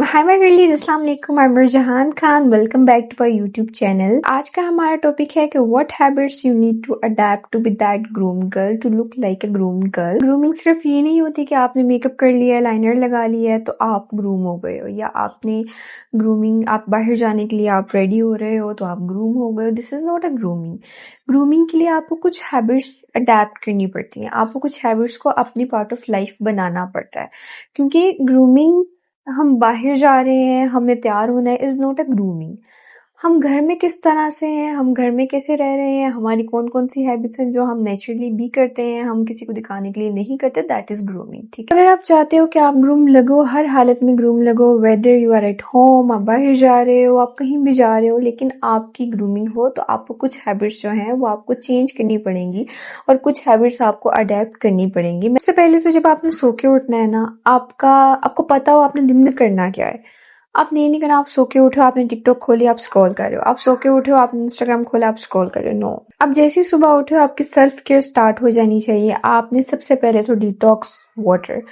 Hi my गर्लीज, अस्सलाम वालेकुम। I am Jahan Khan. Welcome back to my YouTube channel. आज का हमारा टॉपिक है कि what habits you need to adapt to be that groomed girl, to look like a groomed girl. Grooming सिर्फ ये नहीं होती कि आपने मेकअप कर लिया, लाइनर लगा लिया है तो आप ग्रूम हो गए हो, या आपने ग्रूमिंग, आप बाहर जाने के लिए आप रेडी हो रहे हो तो आप ग्रूम हो गए हो। This is not a grooming. Grooming के लिए आपको कुछ हैबिट्स अडेप्ट करनी पड़ती हैं, आपको कुछ हैबिट्स को अपनी पार्ट ऑफ लाइफ बनाना पड़ता है, क्योंकि ग्रूमिंग, हम बाहर जा रहे हैं, हमें तैयार होना है, इज नॉट अ ग्रूमिंग। हम घर में किस तरह से हैं, हम घर में कैसे रह रहे हैं, हमारी कौन कौन सी हैबिट्स हैं जो हम नेचुरली भी करते हैं, हम किसी को दिखाने के लिए नहीं करते, दैट इज ग्रूमिंग। ठीक है, अगर आप चाहते हो कि आप ग्रूम लगो, हर हालत में ग्रूम लगो, whether you are at home, आप बाहर जा रहे हो, आप कहीं भी जा रहे हो, लेकिन आपकी ग्रूमिंग हो, तो आपको कुछ हैबिट्स जो हैं वो आपको चेंज करनी पड़ेंगी और कुछ हैबिट्स आपको अडेप्ट करनी पड़ेंगी। सबसे पहले तो जब आपने सो के उठना है ना, आपको पता हो आपने दिन में करना क्या है। आपने ये नहीं करना, आप सो के उठो, आपने टिकटॉक खोली, आप स्क्रॉल कर रहे हो, आप सो के उठो, आपने इंस्टाग्राम खोला, आप स्क्रॉल कर रहे हो। नो, अब जैसे ही सुबह उठे हो, आपकी सेल्फ केयर स्टार्ट हो जानी चाहिए। आपने सबसे पहले तो डिटॉक्स वाटर,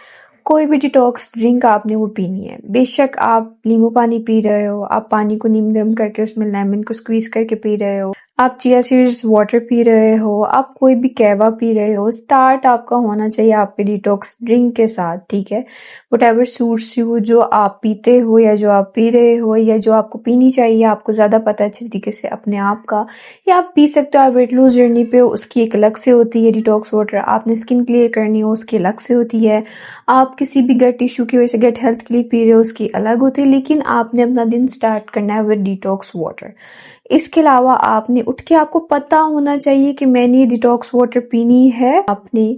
कोई भी डिटॉक्स ड्रिंक आपने वो पीनी है। बेशक आप नींबू पानी पी रहे हो, आप पानी को नीम गर्म करके उसमें लेमन को स्क्वीज करके पी रहे हो, आप चिया सीड्स वाटर पी रहे हो, आप कोई भी कहवा पी रहे हो, स्टार्ट आपका होना चाहिए आपके डिटॉक्स ड्रिंक के साथ। ठीक है, वट सूट्स यू, जो आप पीते हो या जो आप पी रहे हो या जो आपको पीनी चाहिए, आपको ज्यादा पता है अच्छे तरीके से अपने आप का, या आप पी सकते हो। आप वेट लूज जर्नी पे हो, उसकी एक अलग से होती है डिटॉक्स वाटर। आपने स्किन क्लियर करनी हो, उसकी अलग से होती है। आप किसी भी गट इशू की वजह से, गट हेल्थ के लिए पी रहे हो, उसकी अलग होती है। लेकिन आपने अपना दिन स्टार्ट करना है विद डिटॉक्स वाटर। इसके अलावा आपने उठ के, आपको पता होना चाहिए कि मैंने डिटॉक्स वाटर पीनी है। आपने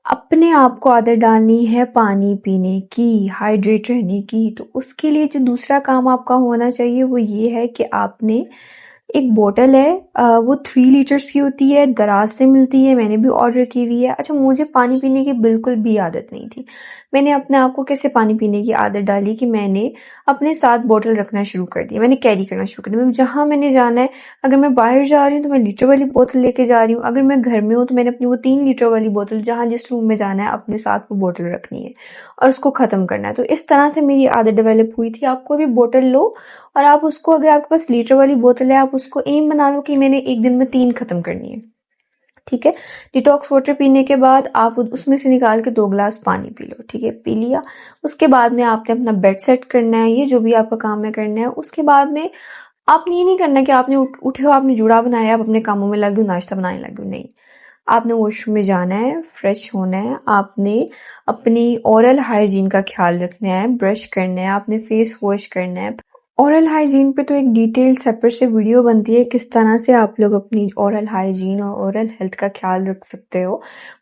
अपने आप को आदत डालनी है पानी पीने की, हाइड्रेट रहने की। तो उसके लिए जो दूसरा काम आपका होना चाहिए वो ये है कि आपने एक बोतल है, वो 3 लीटर्स की होती है, दराज से मिलती है, मैंने भी ऑर्डर की हुई है। अच्छा, मुझे पानी पीने की बिल्कुल भी आदत नहीं थी। मैंने अपने आप को कैसे पानी पीने की आदत डाली कि मैंने अपने साथ बोतल रखना शुरू कर दिया, मैंने कैरी करना शुरू कर दिया। जहां मैंने जाना है, अगर मैं बाहर जा रही हूँ तो मैं लीटर वाली बोतल लेके जा रही हूँ, अगर मैं घर में हूँ तो मैंने अपनी वो 3 लीटर वाली बोतल, जहां जिस रूम में जाना है, अपने साथ वो बोतल रखनी है और उसको खत्म करना है। तो इस तरह से मेरी आदत डेवलप हुई थी। आपको भी बोतल लो और आप उसको, अगर आपके पास लीटर वाली बोतल है, आप उसको एम बना लो कि मैंने एक दिन में 3 खत्म करनी है। ठीक है, डिटॉक्स वाटर पीने के बाद आप उसमें से निकाल के 2 गिलास पानी पी लो। ठीक है, पी लिया। उसके बाद में आपने अपना बेड सेट करना है, ये जो भी आपका काम है करना है। उसके बाद में आपने ये नहीं करना कि आपने उठे हो, आपने जूड़ा बनाया, आप अपने कामों में लगे हो, नाश्ता बनाने लगे हो। नहीं, आपने वॉशरूम में जाना है, फ्रेश होना है, आपने अपनी ओरल हाइजीन का ख्याल रखना है, ब्रश करना है, आपने फेस वॉश करना है। ओरल हाइजीन पे तो एक डिटेल सेपरेट से वीडियो बनती है, किस तरह से आप लोग अपनी ओरल हाइजीन और ओरल हेल्थ का ख्याल रख सकते हो।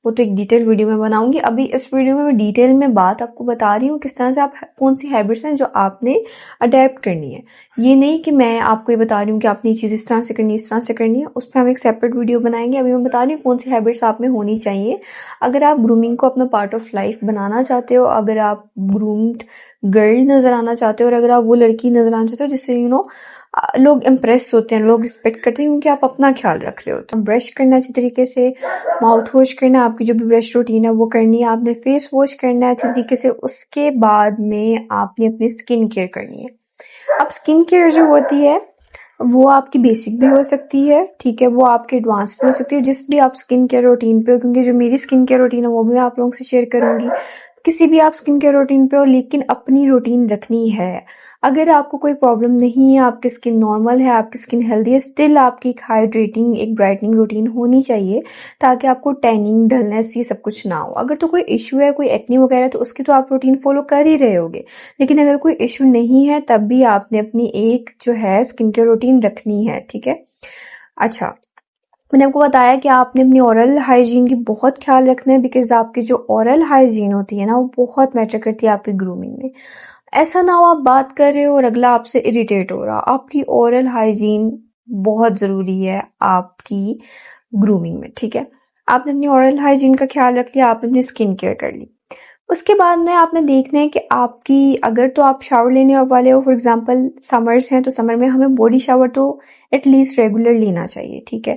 वो तो एक डिटेल वीडियो में बनाऊंगी। अभी इस वीडियो में मैं डिटेल में बात आपको बता रही हूँ किस तरह से आप, कौन सी हैबिट्स हैं जो आपने अडेप्ट करनी है। ये नहीं कि मैं आपको ये बता रही हूँ कि आपने ये चीज़ इस तरह से करनी है, इस तरह से करनी है। उस पर हम एक सेपरेट वीडियो बनाएंगे। अभी मैं बता रही हूँ कौन सी हैबिट्स आप में होनी चाहिए अगर आप ग्रूमिंग को अपना पार्ट ऑफ लाइफ बनाना चाहते हो, अगर आप ग्रूम्ड गर्ल नजर आना चाहते हो, और अगर आप वो लड़की नजर आना चाहते हो जिससे लोग इम्प्रेस होते हैं, लोग रिस्पेक्ट करते हैं क्योंकि आप अपना ख्याल रख रहे हो। तो ब्रश करना अच्छी तरीके से, माउथ वॉश करना, आपकी जो भी ब्रश रूटीन है वो करनी है, आपने फेस वॉश करना है अच्छी तरीके से। उसके बाद में आपने अपनी स्किन केयर करनी है। अब स्किन केयर जो होती है वो आपकी बेसिक भी हो सकती है, ठीक है, वो आपकी एडवांस भी हो सकती है, जिस भी आप स्किन केयर रूटीन पे हो। क्योंकि जो मेरी स्किन केयर रूटीन है वो भी मैं आप लोगों से शेयर करूंगी। किसी भी आप स्किन केयर रूटीन पे हो, लेकिन अपनी रूटीन रखनी है। अगर आपको कोई प्रॉब्लम नहीं है, आपकी स्किन नॉर्मल है, आपकी स्किन हेल्दी है, स्टिल आपकी एक हाइड्रेटिंग, एक ब्राइटनिंग रूटीन होनी चाहिए, ताकि आपको टैनिंग, डलनेस, ये सब कुछ ना हो। अगर तो कोई इशू है, कोई एक्ने वगैरह, तो उसकी तो आप रूटीन फॉलो कर ही रहे होगे। लेकिन अगर कोई इशू नहीं है, तब भी आपने अपनी एक जो है स्किन केयर रूटीन रखनी है। ठीक है, अच्छा, मैंने आपको बताया कि आपने अपनी ओरल हाइजीन की बहुत ख्याल रखना है, बिकॉज आपकी जो ओरल हाइजीन होती है ना, वो बहुत मैटर करती है आपकी ग्रूमिंग में। ऐसा ना हो आप बात कर रहे हो और अगला आपसे इरिटेट हो रहा। आपकी ओरल हाइजीन बहुत जरूरी है आपकी ग्रूमिंग में। ठीक है, आपने अपनी ओरल हाइजीन का ख्याल रख लिया, आपने अपनी स्किन केयर कर ली। उसके बाद में आपने देखना है कि आपकी, अगर तो आप शावर लेने वाले हो, फॉर एग्जांपल समर्स हैं, तो समर में हमें बॉडी शावर तो एटलीस्ट रेगुलर लेना चाहिए। ठीक है,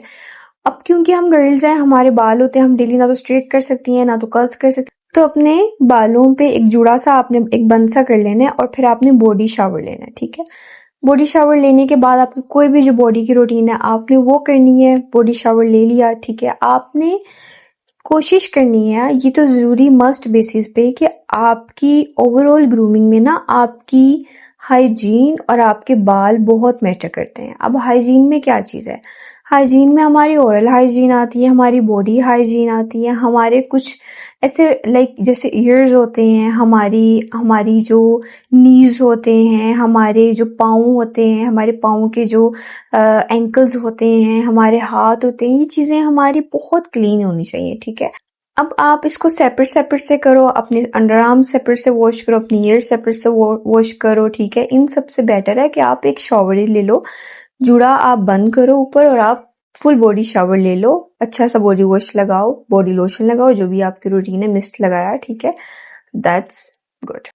अब क्योंकि हम गर्ल्स हैं, हमारे बाल होते हैं, हम डेली ना तो स्ट्रेट कर सकती हैं, ना तो कर्ल्स कर सकती हैं। तो अपने बालों पे एक जुड़ा सा आपने एक बंद सा कर लेना है और फिर आपने बॉडी शावर लेना है, ठीक है। बॉडी शावर लेने के बाद आपकी कोई भी जो बॉडी की रूटीन है आपने वो करनी है। बॉडी शावर ले लिया, ठीक है। आपने कोशिश करनी है, ये तो ज़रूरी मस्ट बेसिस पे, कि आपकी ओवरऑल ग्रूमिंग में ना आपकी हाइजीन और आपके बाल बहुत मैटर करते हैं। अब हाइजीन में क्या चीज़ है? हाइजीन में हमारी ओरल हाइजीन आती है, हमारी बॉडी हाइजीन आती है, हमारे कुछ ऐसे लाइक जैसे ईयर्स होते हैं, हमारी हमारी जो नीज होते हैं, हमारे जो पाँव होते हैं, हमारे पाँव के जो एंकल्स होते हैं, हमारे हाथ होते हैं, ये चीज़ें हमारी बहुत क्लीन होनी चाहिए, ठीक है। अब आप इसको सेपरेट सेपरेट से करो, अपने अंडर आर्म सेपरेट से वॉश करो, अपनी ईयर सेपरेट से वॉश करो, ठीक है। इन सबसे बेटर है कि आप एक शॉवर ले लो, जुड़ा आप बंद करो ऊपर और आप फुल बॉडी शावर ले लो, अच्छा सा बॉडी वॉश लगाओ, बॉडी लोशन लगाओ, जो भी आपकी रूटीन है, मिस्ट लगाया, ठीक है। That's good.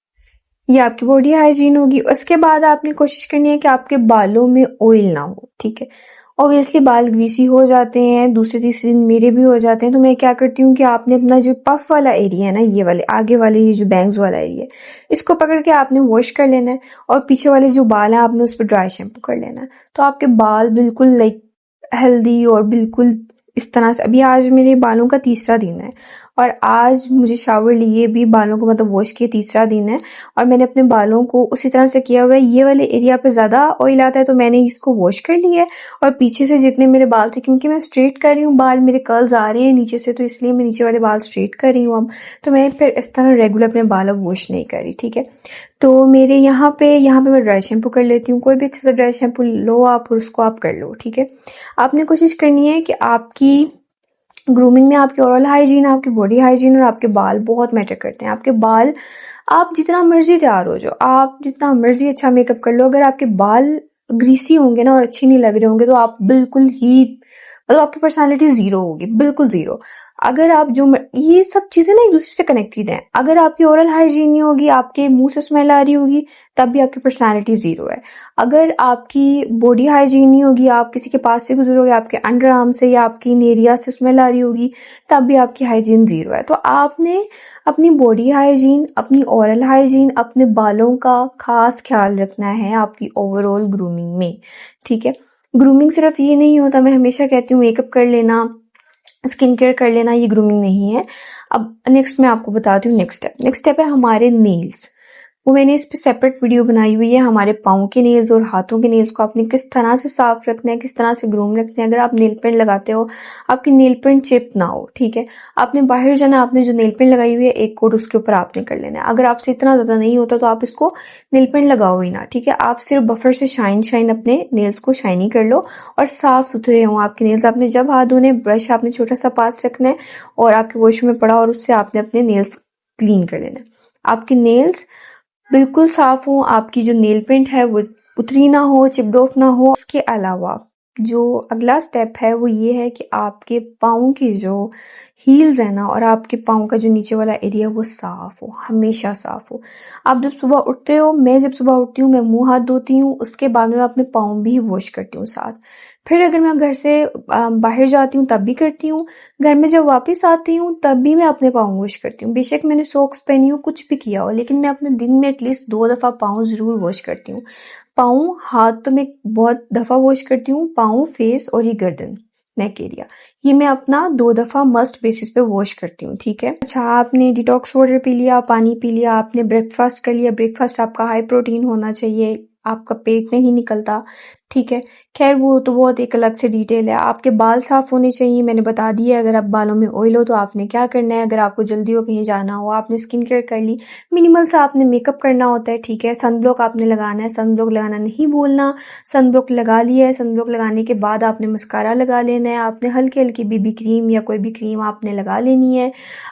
ये आपकी बॉडी हाइजीन होगी। उसके बाद आपने कोशिश करनी है कि आपके बालों में ऑयल ना हो, ठीक है। ऑब्वियसली बाल ग्रीसी हो जाते हैं, दूसरे तीसरे दिन मेरे भी हो जाते हैं, तो मैं क्या करती हूँ कि आपने अपना जो पफ वाला एरिया है ना, ये वाले आगे वाले ये जो बैंग्स वाला एरिया है, इसको पकड़ के आपने वॉश कर लेना है और पीछे वाले जो बाल है आपने उस पर ड्राई शैम्पू कर लेना है। तो आपके बाल बिल्कुल लाइक हेल्दी और बिल्कुल इस तरह से। अभी आज मेरे बालों का तीसरा दिन है और आज मुझे शावर लिए भी बालों को मतलब वॉश किए तीसरा दिन है और मैंने अपने बालों को उसी तरह से किया हुआ है। ये वाले एरिया पे ज़्यादा ऑयल आता है तो मैंने इसको वॉश कर लिया है और पीछे से जितने मेरे बाल थे, क्योंकि मैं स्ट्रेट कर रही हूँ बाल, मेरे कर्ल्स आ रहे हैं नीचे से, तो इसलिए मैं नीचे वाले बाल स्ट्रेट कर रही हूँ अब। तो मैं फिर इस तरह रेगुलर अपने बाल अब वॉश नहीं कर रही, ठीक है। तो मेरे यहाँ पे मैं ड्राई शैम्पू कर लेती हूँ। कोई भी अच्छा सा ड्राई शैम्पू लो आप और उसको आप कर लो, ठीक है। आपने कोशिश करनी है कि आपकी ग्रूमिंग में आपकी ओरल हाइजीन, आपकी बॉडी हाइजीन और आपके बाल बहुत मैटर करते हैं। आपके बाल, आप जितना मर्जी तैयार हो जाओ, आप जितना मर्जी अच्छा मेकअप कर लो, अगर आपके बाल ग्रीसी होंगे ना और अच्छे नहीं लग रहे होंगे तो आप बिल्कुल ही मतलब आपकी पर्सनालिटी जीरो होगी, बिल्कुल जीरो। अगर आप ये सब चीजें ना एक दूसरे से कनेक्टेड हैं। अगर आपकी ओरल हाइजीन नहीं होगी, आपके मुंह से स्मेल आ रही होगी, तब भी आपकी पर्सनालिटी जीरो है। अगर आपकी बॉडी हाइजीन नहीं होगी, आप किसी के पास से गुजरोगे, आपके अंडर आर्म से या आपकी नेरिया से स्मेल आ रही होगी, तब भी आपकी हाइजीन जीरो है। तो आपने अपनी बॉडी हाइजीन, अपनी ओरल हाइजीन, अपने बालों का खास ख्याल रखना है आपकी ओवरऑल ग्रूमिंग में, ठीक है। ग्रूमिंग सिर्फ ये नहीं होता, मैं हमेशा कहती हूँ मेकअप कर लेना, स्किन केयर कर लेना, ये ग्रूमिंग नहीं है। अब नेक्स्ट मैं आपको बताती हूँ नेक्स्ट स्टेप है हमारे नेल्स। वो मैंने इस पे सेपरेट वीडियो बनाई हुई है। हमारे पाँव के नेल्स और हाथों के नेल्स को आपने किस तरह से साफ रखना है, किस तरह से ग्रूम रखना है। अगर आप नेल पेंट लगाते हो, आपकी नेल पेंट चिप ना हो, ठीक है। आपने बाहर जाना, आपने जो नेल पेंट लगाई हुई है एक कोट उसके ऊपर आपने कर लेना है। अगर आपसे इतना ज्यादा नहीं होता तो आप इसको नेल पेंट लगाओ ही ना, ठीक है। आप सिर्फ बफर से शाइन अपने नेल्स को शाइनी कर लो और साफ सुथरे हों आपके नेल्स। आपने जब हाथ धोने, ब्रश आपने छोटा सा पास रखना है और आपके वॉशरूम में पड़ा और उससे आपने अपने नेल्स क्लीन कर लेना है। आपके नेल्स बिल्कुल साफ हो, आपकी जो नेल पेंट है वो उतरी ना हो, चिप्ड ऑफ ना हो। उसके अलावा जो अगला स्टेप है वो ये है कि आपके पाँव की जो हील्स है ना और आपके पाँव का जो नीचे वाला एरिया वो साफ हो, हमेशा साफ हो। आप जब सुबह उठते हो, मैं जब सुबह उठती हूँ मैं मुंह हाथ धोती हूँ, उसके बाद में अपने पाँव भी वॉश करती हूँ साथ। फिर अगर मैं घर से बाहर जाती हूँ तब भी करती हूँ, घर में जब वापस आती हूँ तब भी मैं अपने पाँव वॉश करती हूँ। बेशक मैंने सॉक्स पहनी हो, कुछ भी किया हो, लेकिन मैं अपने दिन में एटलीस्ट 2 दफा पाँव जरूर वॉश करती हूँ। पाँव, हाथ तो मैं बहुत दफा वॉश करती हूँ, पाँव, फेस और ये गर्दन, नेक एरिया, ये मैं अपना 2 दफा मस्ट बेसिस पे वॉश करती हूँ, ठीक है। अच्छा, आपने डिटॉक्स वाटर पी लिया, पानी पी लिया, आपने ब्रेकफास्ट कर लिया। ब्रेकफास्ट आपका हाई प्रोटीन होना चाहिए, आपका पेट नहीं निकलता, ठीक है। खैर वो तो बहुत एक अलग से डिटेल है। आपके बाल साफ होने चाहिए, मैंने बता दिया। अगर आप बालों में ऑयल हो तो आपने क्या करना है, अगर आपको जल्दी हो कहीं जाना हो, आपने स्किन केयर कर ली, मिनिमल सा आपने मेकअप करना होता है, ठीक है। सनब्लॉक आपने लगाना है, सनब्लॉक लगाना नहीं भूलना। सनब्लॉक लगा लिया है, सनब्लॉक लगाने के बाद आपने मस्कारा लगा लेना है, आपने हल्की हल्की बीबी क्रीम या कोई भी क्रीम आपने लगा लेनी है,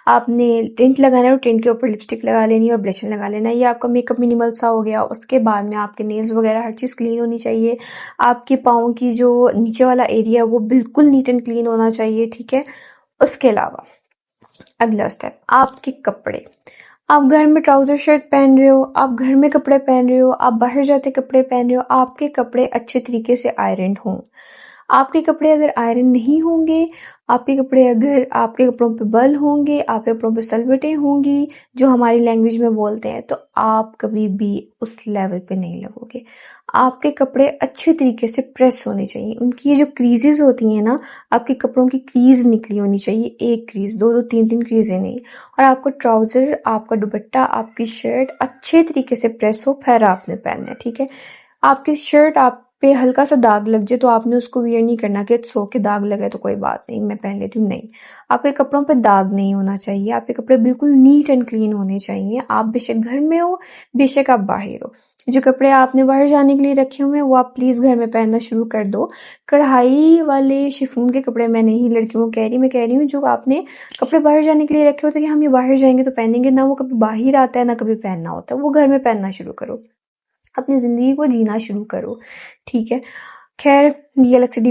आपने टिंट लगाना है और टिंट के ऊपर लिपस्टिक लगा लेनी है और ब्लश लगा लेना है। ये आपका मेकअप मिनिमल सा हो गया। उसके बाद में आपके नेल्स वगैरह हर चीज़ क्लीन होनी चाहिए। आपके पाँव की जो नीचे वाला एरिया है वो बिल्कुल नीट एंड क्लीन होना चाहिए, ठीक है। उसके अलावा अगला स्टेप, आपके कपड़े। आप घर में ट्राउजर शर्ट पहन रहे हो, आप घर में कपड़े पहन रहे हो, आप बाहर जाते कपड़े पहन रहे हो, आपके कपड़े अच्छे तरीके से आयरन हों। आपके कपड़े अगर आयरन नहीं होंगे, आपके कपड़ों पे बल होंगे, आपके कपड़ों पे सलवटें होंगी, जो हमारी लैंग्वेज में बोलते हैं, तो आप कभी भी उस लेवल पे नहीं लगोगे। आपके कपड़े अच्छे तरीके से प्रेस होने चाहिए। उनकी ये जो क्रीजेस होती हैं ना, आपके कपड़ों की क्रीज निकली होनी चाहिए, एक क्रीज, दो तीन क्रीजें नहीं। और आपका ट्राउजर, आपका दुपट्टा, आपकी शर्ट अच्छे तरीके से प्रेस हो, फिर आपने पहनना है, ठीक है। आपकी शर्ट आप पे हल्का सा दाग लग जाए तो आपने उसको वियर नहीं करना कि सो के दाग लगा तो कोई बात नहीं, मैं पहन लेती हूँ, नहीं। आपके कपड़ों पे दाग नहीं होना चाहिए, आपके कपड़े बिल्कुल नीट एंड क्लीन होने चाहिए। आप बेशक घर में हो, बेशक आप बाहर हो। जो कपड़े आपने बाहर जाने के लिए रखे हुए हैं वो आप प्लीज घर में पहनना शुरू कर दो। कढ़ाई वाले शिफॉन के कपड़े मैं नहीं लड़कियों को कह रही, मैं कह रही हूँ जो आपने कपड़े बाहर जाने के लिए रखे होते हैं कि हम ये बाहर जाएंगे तो पहनेंगे, ना वो कभी बाहर आता है ना कभी पहनना होता है, वो घर में पहनना शुरू करो, अपनी जिंदगी को जीना शुरू करो, ठीक है। खैर, ये अलग से डिबेट